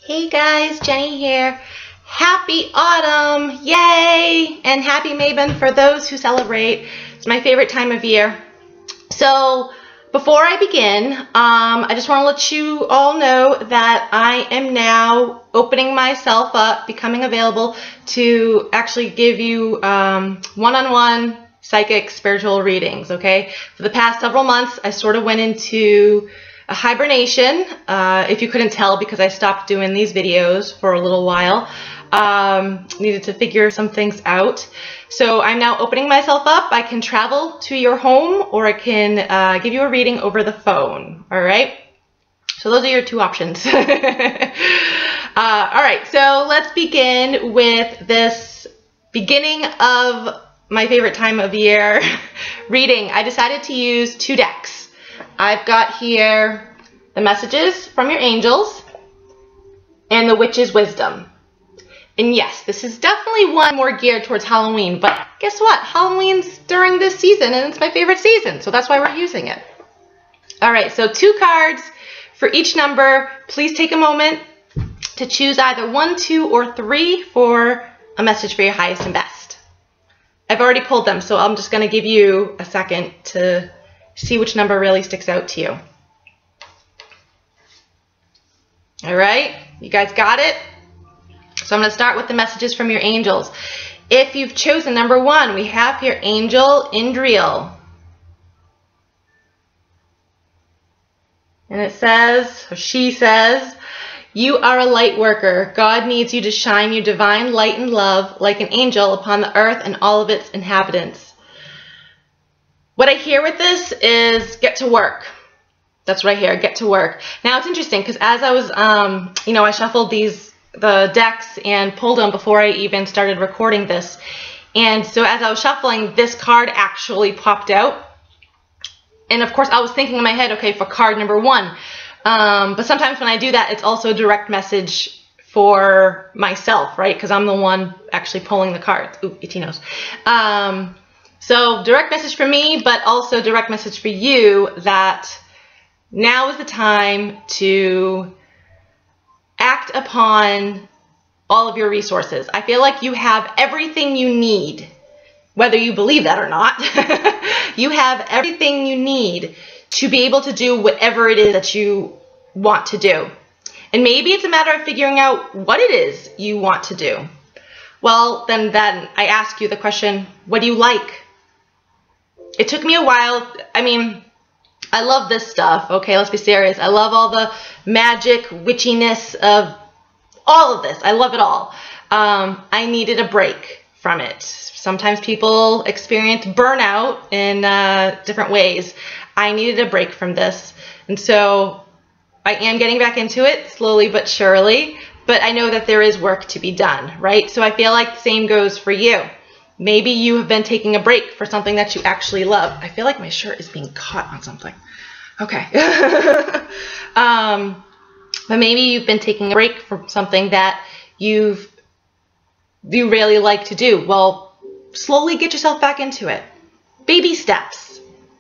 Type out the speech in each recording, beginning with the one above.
Hey guys, Jenny here. Happy autumn, yay! And happy Mabon for those who celebrate. It's my favorite time of year. So before I begin, I just want to let you all know that I am now opening myself up, becoming available to actually give you one-on-one psychic spiritual readings, okay? For the past several months, I sort of went into a hibernation, if you couldn't tell, because I stopped doing these videos for a little while. Needed to figure some things out. So I'm now opening myself up. I can travel to your home, or I can give you a reading over the phone. All right? So those are your two options. All right, so let's begin with this beginning of my favorite time of year reading. I decided to use two decks. I've got here the messages from your angels and the witch's wisdom. And yes, this is definitely one more geared towards Halloween, but guess what? Halloween's during this season and it's my favorite season, so that's why we're using it. All right, so two cards for each number. Please take a moment to choose either 1, 2, or 3 for a message for your highest and best. I've already pulled them, so I'm just going to give you a second to see which number really sticks out to you. All right, you guys got it? So I'm going to start with the messages from your angels. If you've chosen number 1, we have here Angel Indriel. And it says, or she says, you are a light worker. God needs you to shine your divine light and love like an angel upon the earth and all of its inhabitants. What I hear with this is get to work. That's right here, get to work. Now it's interesting because as I was, I shuffled the decks and pulled them before I even started recording this. And so as I was shuffling, this card actually popped out. And of course I was thinking in my head, okay, for card number 1. But sometimes when I do that, it's also a direct message for myself, right? Because I'm the one actually pulling the cards. Ooh, itchy nose. So direct message for me, but also direct message for you that now is the time to act upon all of your resources. I feel like you have everything you need, whether you believe that or not. You have everything you need to be able to do whatever it is that you want to do. And maybe it's a matter of figuring out what it is you want to do. Well, then I ask you the question, what do you like? It took me a while. I mean, I love this stuff. Okay, let's be serious. I love all the magic, witchiness of all of this. I love it all. I needed a break from it. Sometimes people experience burnout in different ways. I needed a break from this. And so I am getting back into it slowly but surely. But I know that there is work to be done, right? So I feel like the same goes for you. Maybe you have been taking a break for something that you actually love. I feel like my shirt is being caught on something. Okay. But maybe you've been taking a break from something that you really like to do. Well, slowly get yourself back into it. Baby steps.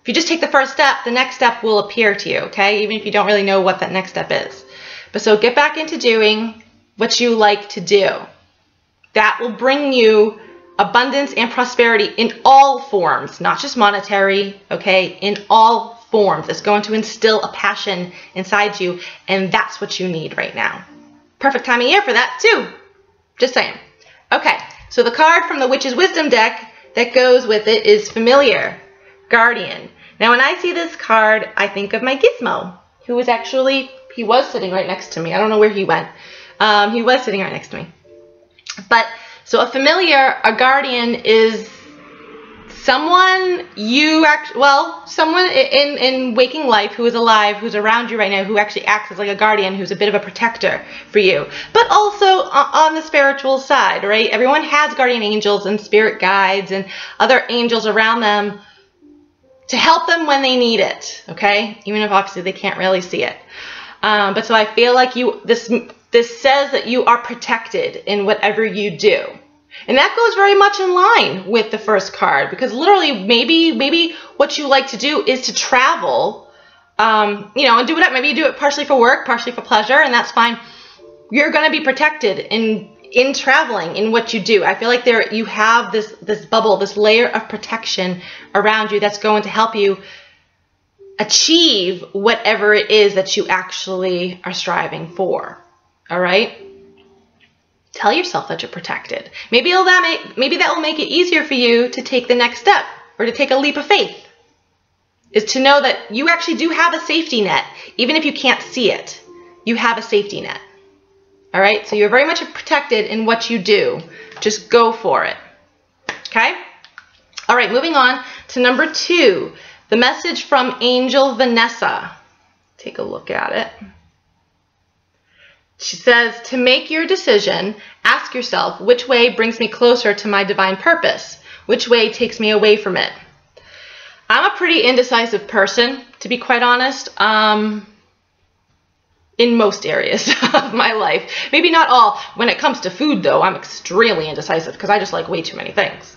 If you just take the first step, the next step will appear to you, okay? Even if you don't really know what that next step is. But so get back into doing what you like to do. That will bring you abundance and prosperity in all forms, not just monetary, okay? In all forms. It's going to instill a passion inside you, and that's what you need right now. Perfect time of year for that too. Just saying. Okay, so the card from the Witch's Wisdom deck that goes with it is Familiar, Guardian. Now when I see this card, I think of my Gizmo, who was actually, he was sitting right next to me. I don't know where he went. He was sitting right next to me. But so a familiar, a guardian is someone someone in waking life who is alive, who's around you right now, who actually acts as like a guardian, who's a bit of a protector for you. But also on the spiritual side, right? Everyone has guardian angels and spirit guides and other angels around them to help them when they need it, okay? Even if obviously they can't really see it. But so I feel like this says that you are protected in whatever you do. And that goes very much in line with the first card, because literally maybe what you like to do is to travel, and do whatever. Maybe you do it partially for work, partially for pleasure, and that's fine. you're going to be protected in traveling, in what you do. I feel like you have this bubble, this layer of protection around you that's going to help you achieve whatever it is that you actually are striving for. All right? Tell yourself that you're protected. Maybe that will make it easier for you to take the next step or to take a leap of faith, is to know that you actually do have a safety net. Even if you can't see it, you have a safety net. All right? So you're very much protected in what you do. Just go for it. Okay? All right, moving on to number 2, the message from Angel Vanessa. Take a look at it. She says, to make your decision, ask yourself, which way brings me closer to my divine purpose? Which way takes me away from it? I'm a pretty indecisive person, to be quite honest, in most areas of my life. Maybe not all. When it comes to food, though, I'm extremely indecisive because I just like way too many things.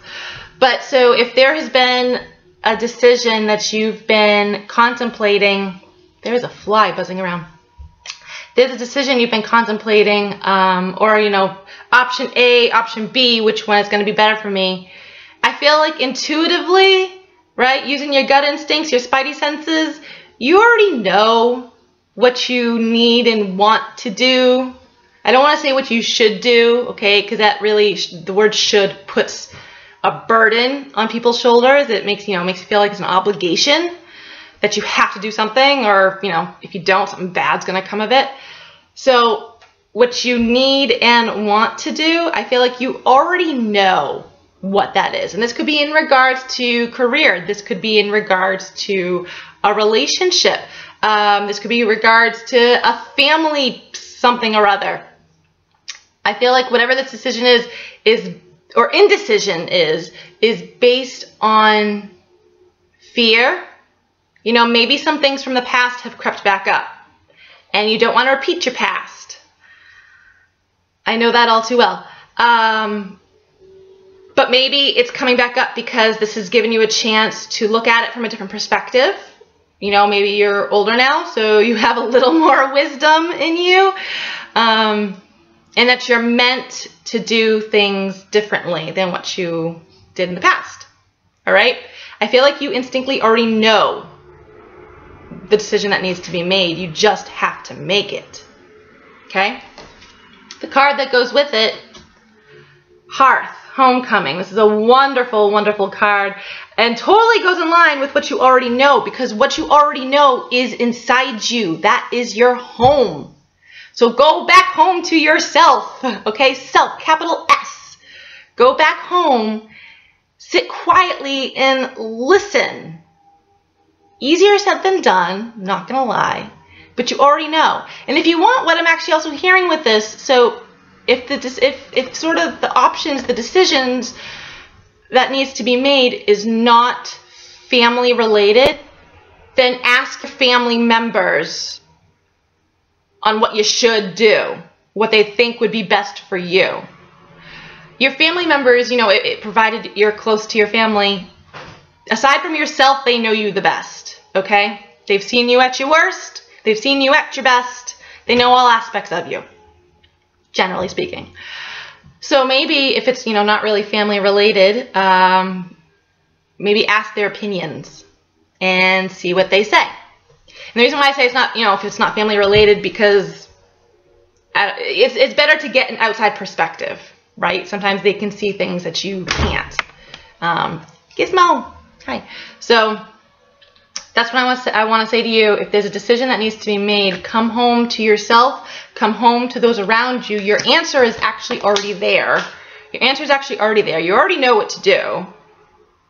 But so if there has been a decision that you've been contemplating, there's a fly buzzing around. There's a decision you've been contemplating, or, you know, option A, option B, which one is going to be better for me. I feel like intuitively, right, using your gut instincts, your spidey senses, you already know what you need and want to do. I don't want to say what you should do, okay, because that really, the word should puts a burden on people's shoulders. It makes you feel like it's an obligation that you have to do something, or, you know, if you don't, something bad's going to come of it. So what you need and want to do, I feel like you already know what that is. And this could be in regards to career. This could be in regards to a relationship. This could be in regards to a family something or other. I feel like whatever this decision is or indecision is based on fear. You know, maybe some things from the past have crept back up and you don't want to repeat your past. I know that all too well. But maybe it's coming back up because this has given you a chance to look at it from a different perspective. You know, maybe you're older now, so you have a little more wisdom in you. And that you're meant to do things differently than what you did in the past. All right? I feel like you instinctively already know the decision that needs to be made. You just have to make it. Okay? The card that goes with it, Hearth, Homecoming. This is a wonderful, wonderful card and totally goes in line with what you already know, because what you already know is inside you. That is your home. So go back home to yourself, okay? Self, capital S. Go back home, sit quietly and listen. Easier said than done, not gonna lie, but you already know. And if you want, what I'm actually also hearing with this, so if sort of the options, the decisions that needs to be made is not family related, then ask your family members on what you should do, what they think would be best for you. Your family members, you know, provided you're close to your family, aside from yourself, they know you the best, okay? They've seen you at your worst. They've seen you at your best. They know all aspects of you, generally speaking. So maybe if it's, you know, not really family related, maybe ask their opinions and see what they say. And the reason why I say it's not, you know, if it's not family related, because it's better to get an outside perspective, right? Sometimes they can see things that you can't. Gizmo, hi. So that's what I want to say to you. If there's a decision that needs to be made, come home to yourself, come home to those around you. Your answer is actually already there. Your answer is actually already there. You already know what to do.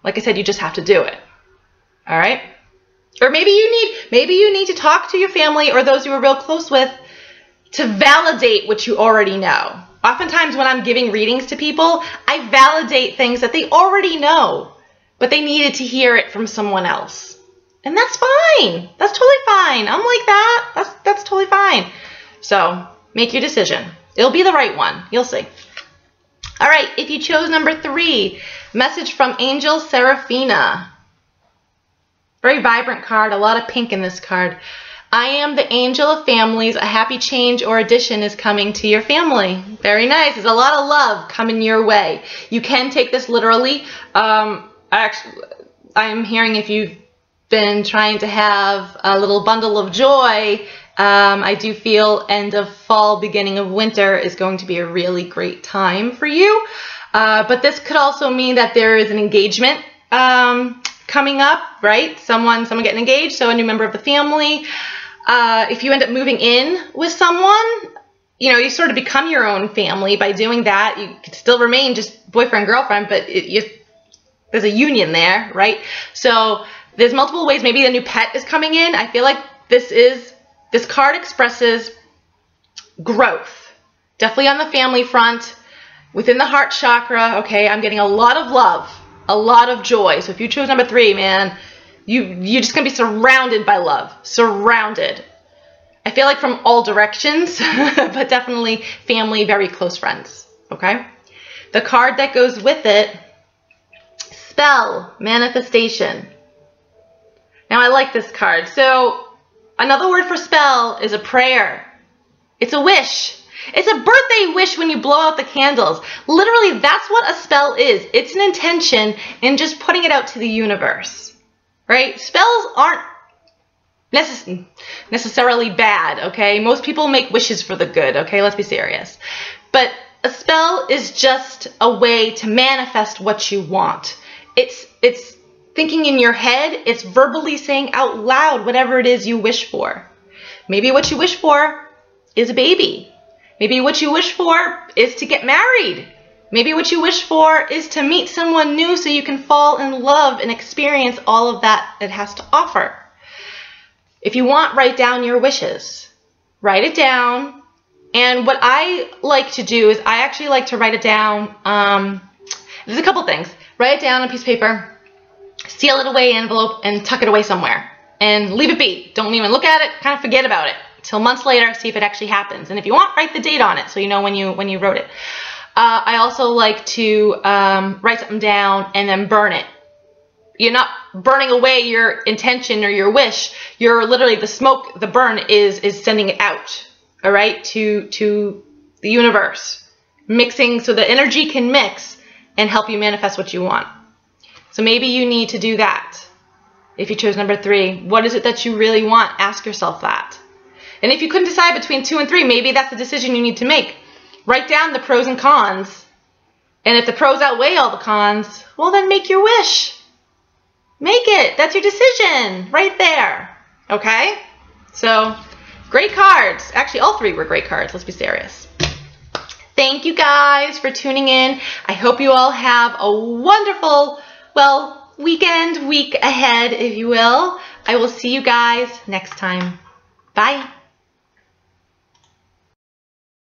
Like I said, you just have to do it. All right? Or maybe you need to talk to your family or those you are real close with to validate what you already know. Oftentimes when I'm giving readings to people, I validate things that they already know, but they needed to hear it from someone else. And that's fine. That's totally fine. I'm like that. That's totally fine. So make your decision. It'll be the right one. You'll see. All right. If you chose number 3, message from Angel Serafina. Very vibrant card. A lot of pink in this card. I am the angel of families. A happy change or addition is coming to your family. Very nice. There's a lot of love coming your way. You can take this literally. I'm hearing if you've been trying to have a little bundle of joy, I do feel end of fall, beginning of winter is going to be a really great time for you. But this could also mean that there is an engagement coming up, right? Someone getting engaged, so a new member of the family. If you end up moving in with someone, you know, you sort of become your own family by doing that. You could still remain just boyfriend, girlfriend, but there's a union there, right? So there's multiple ways. Maybe a new pet is coming in. I feel like this card expresses growth. Definitely on the family front, within the heart chakra, okay? I'm getting a lot of love, a lot of joy. So if you chose number 3, man, you're just going to be surrounded by love. Surrounded. I feel like from all directions, but definitely family, very close friends, okay? The card that goes with it, spell, manifestation. Now, I like this card. So another word for spell is a prayer. It's a wish. It's a birthday wish when you blow out the candles. Literally, that's what a spell is. It's an intention and just putting it out to the universe, right? Spells aren't necessarily bad, okay? Most people make wishes for the good, okay? Let's be serious. But a spell is just a way to manifest what you want. It's thinking in your head. It's verbally saying out loud whatever it is you wish for. Maybe what you wish for is a baby. Maybe what you wish for is to get married. Maybe what you wish for is to meet someone new so you can fall in love and experience all of that it has to offer. If you want, write down your wishes. Write it down. And what I like to do is I actually like to write it down. There's a couple things. Write it down on a piece of paper, seal it away in an envelope, and tuck it away somewhere. And leave it be. Don't even look at it. Kind of forget about it. Till months later, see if it actually happens. And if you want, write the date on it so you know when you wrote it. I also like to write something down and then burn it. You're not burning away your intention or your wish. You're literally, the smoke, the burn is sending it out, all right, to the universe, mixing so the energy can mix and help you manifest what you want. So maybe you need to do that. If you chose number 3, what is it that you really want? Ask yourself that. And if you couldn't decide between 2 and 3, maybe that's the decision you need to make. Write down the pros and cons. And if the pros outweigh all the cons, well, then make your wish. Make it. That's your decision right there. Okay? So, great cards. Actually, all 3 were great cards. Let's be serious. Thank you guys for tuning in. I hope you all have a wonderful, well, week ahead, if you will. I will see you guys next time. Bye.